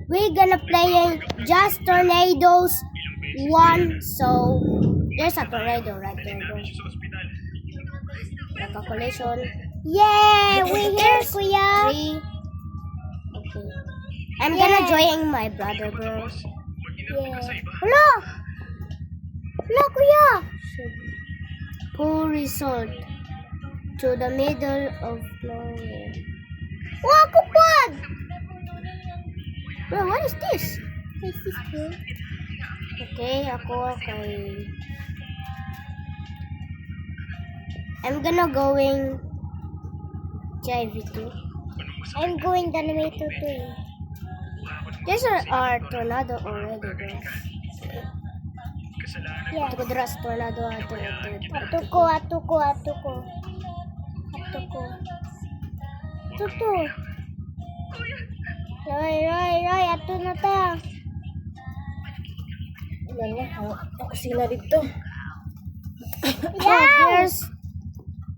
we're gonna play Just Tornadoes 1. So there's a tornado right there. The calculation. Yeah, we here, kuya. 3. Okay. I'm gonna join my brother, bro. Yeah. Hello. Hello, kuya. Poor result to the middle of nowhere. Wow, kupad. Bro, what is this? This is good. Okay, ako kay... I'm gonna going JV2. I'm going Dynamite 2. There's our tornado already, bro. Yes. Ito ko dras tornado ato. Atuko. Tutu. Roy, ato na ta. Ilan na, ako sila dito. Yeah. There's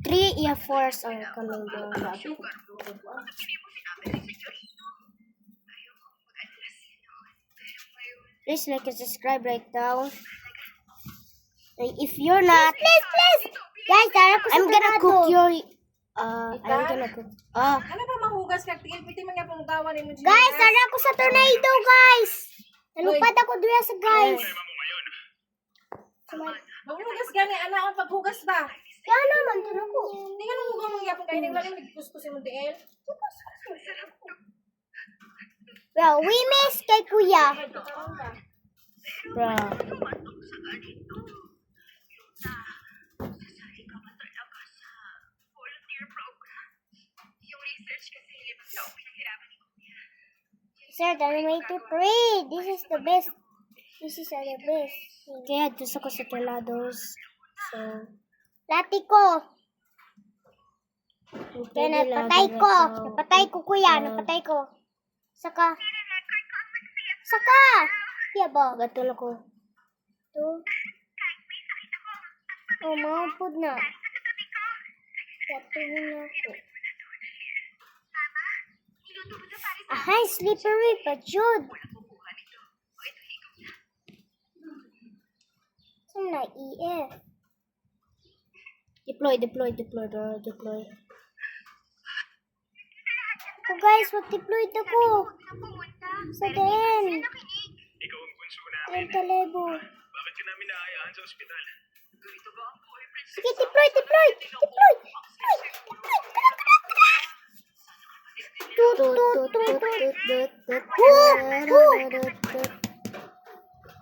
3 EF4s are coming down. Please like and subscribe right now. And if you're not, Please. Guys, tara ko sa I'm gonna tornado. cook your. I'm gonna cook. Ano ba mahugas kag tingil piti man nga panggawan nimo dyan? Guys, tara ko sa tornado, guys. Nalupad ako dura sa guys. Maghugas gani ana ang paghugas ba? Kaya naman, tara ko. Hindi nga nang hugaw mong yapon kay ning wala nang kuskus mo diel. Well, we miss kay kuya. Bro. Sir, Dynamite 3. This is the best. This is the best. Kaya gusto ko sa tornadoes. So, Lati ko. Kaya pwede lang napatay ko. diretso. Napatay ko, kuya. Napatay ko. Saka. Iya ba? Gatol ako. Ito. Oh, maupod na. Gatulin na ako. Ahay, slippery pa, Jude. Saan na EF? Deploy, bro. Deploy. Ako guys, mag-deploy ako. Sa DN. Ang talebo. Bakit ka namin naayaan sa ospital? Sige, deploy.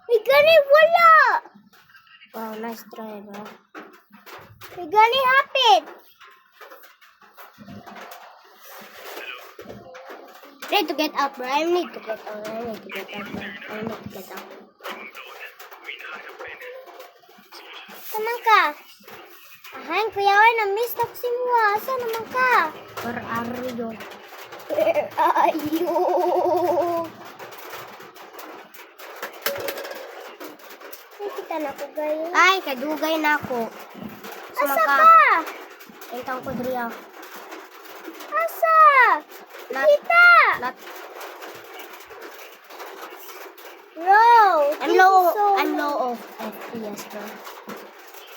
May gani wala. Wow, nice try, bro. May gani hapit. Ready to get up, bro. I need to get up, bro. Saan ka? Ahan, kuya, na-miss na ko si Mua. Saan naman ka? Where are you? Where are you? Nakita na ko, guys. Ay, kadugay na ako. Asa ka? Itang ko diriya. Asa? Lat- Kita! Lat. Bro, I'm this low. is so I'm low of FPS, bro.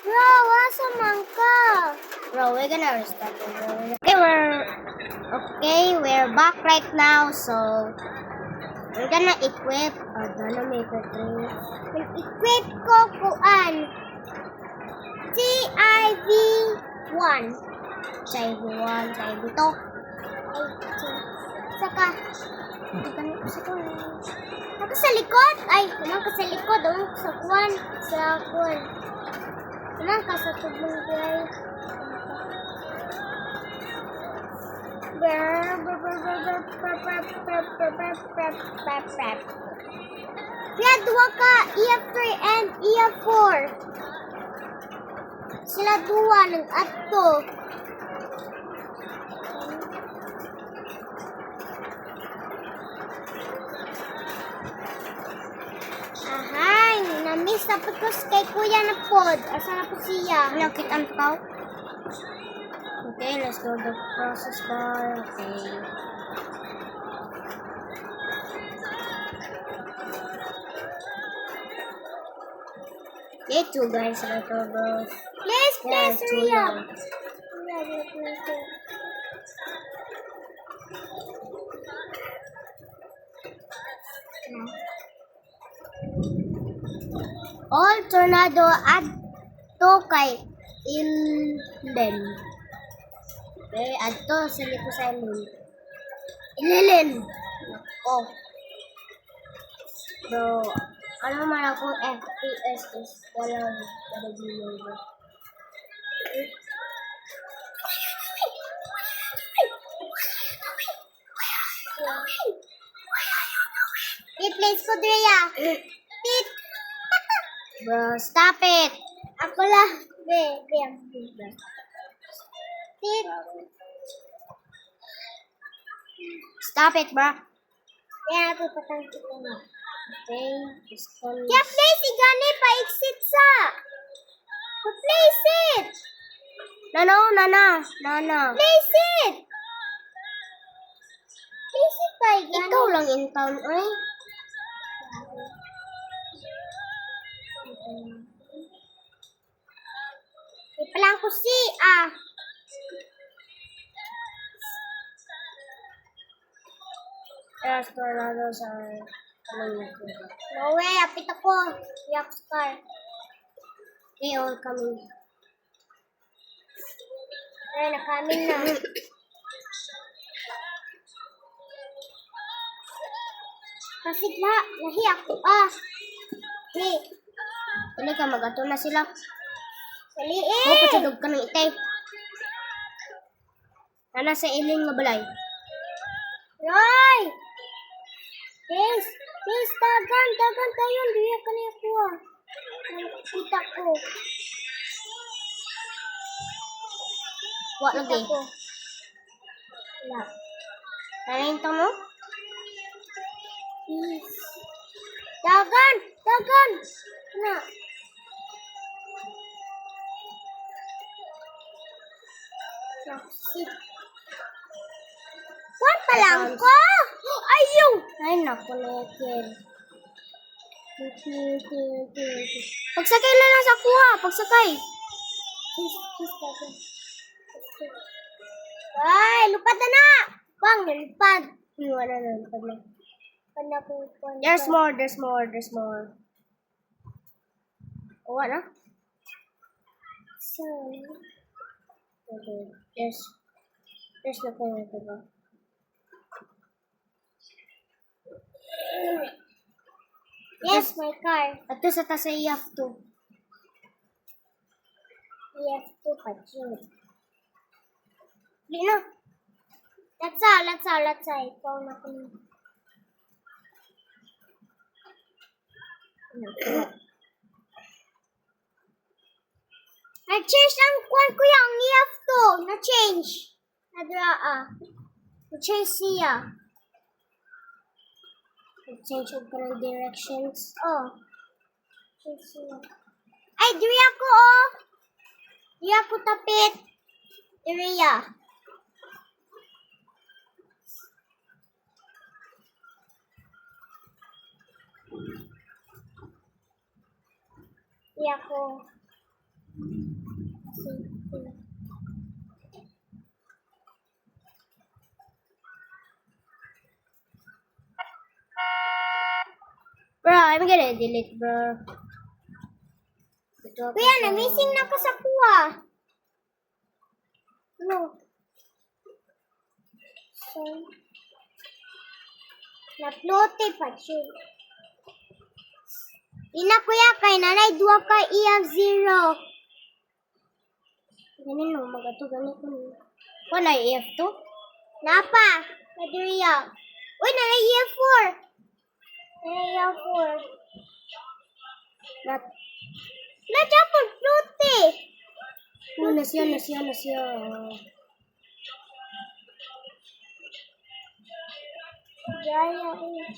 Bro, asa man ka? Bro, we're gonna restart it, bro. We're back right now, so we're gonna equip our Dynamator 3. Equip ko kuan. TIV1. Chai 1, Chai 2. Saka. Ako sa likod? Ay, naman ka sa likod. Naman ka sa kuan. Sa kuan. Naman ka sa tubong guys. Kaya duwa ka, EF3 and EF4. Sila duwa ng ato. Ahay, na-miss na po ko kay kuya na pod. Asa na po siya? Nakita ang tao. Okay, let's go to the process bar. Okay. Day 2 guys, ito bro. Please, Yeah, please, two hurry up. lang. All tornado add to kay Ilen. Okay, add to sa lipo sa Ililin. Oh. Bro, ano man akong FPS is walang bro. I-place ko, Drea. Tit. Bro, stop it. Ako lang. Be. Tit. Stop it, bro. Kaya natin patang kita na. Okay, just Kaya place, igani pa exit sa. Place it. Nana. Place it. Place it pa, igani. Ikaw lang in town, ay. Ipalang ko si, Yes, tornadoes are coming. No way, apit ako. Yak star. They all coming. Ay, nakamin na. Kasi lahi ako, Hey, Pwede ka mag-ato na sila. saliin. Oh, patulog ka ng itay. Nana sa iling nga balay. Roy! Yes, dagan tayo. Liya ka niya ko, Kita ko. Wa Kita lagi. ko. Wala. Nanayin to mo? Please. Dagan! Na. Sit. Kuwan pa lang ko! Ayaw! Ay, naku na yan. Pagsakay na lang sa kuha. Pagsakay. Ay, lupad na! Bang, nalipad. Wala na. Lupad na. Panapupan. There's more. Oh, what na? Okay. There's nothing like that. Yes, my car. At to sa tasa iyaf to. Yes, to paching. Di na. Let's all. Ikaw na ko. Na-change ang kwan ko yung EF to. Na-change. Na-change siya. Change of current directions. Oh. Change siya. Ay, diri ako, Diri ako tapit. Diri ya. Diri ako. Bro, I'm gonna delete, bro. Kuya, na-missing na ka sa kuha. No. So, na-flote pa siya. Ina kuya, kay nanay, duwa ka EF0. Ganin mo, magato, ganito mo. Wala, EF to? Napa, nadiriya. Uy, nanay EF4. Nanay EF4. Not. Na-japon, flote. Nasya. Gaya eh.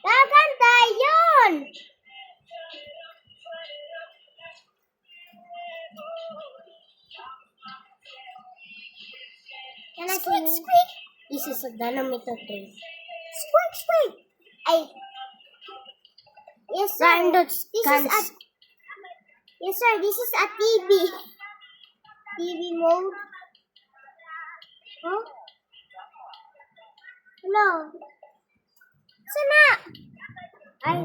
Dagan tayon! Can I Squeak, sing? squeak. This is a dynamite tree. Squeak, squeak. Ay. Yes, sir. Random This is a... guns. Yes, sir. This is a TV. TV mode. Huh? Hello. Sana? Ay,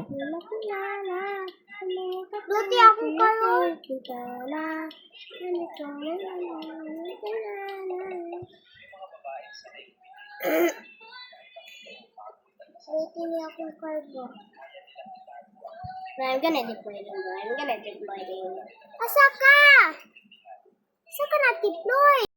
Luti ako kayo. Luti niya akong cargo. I'm gonna deploy them, bro. I'm gonna deploy them. Asa ka? Asa ka na-deploy?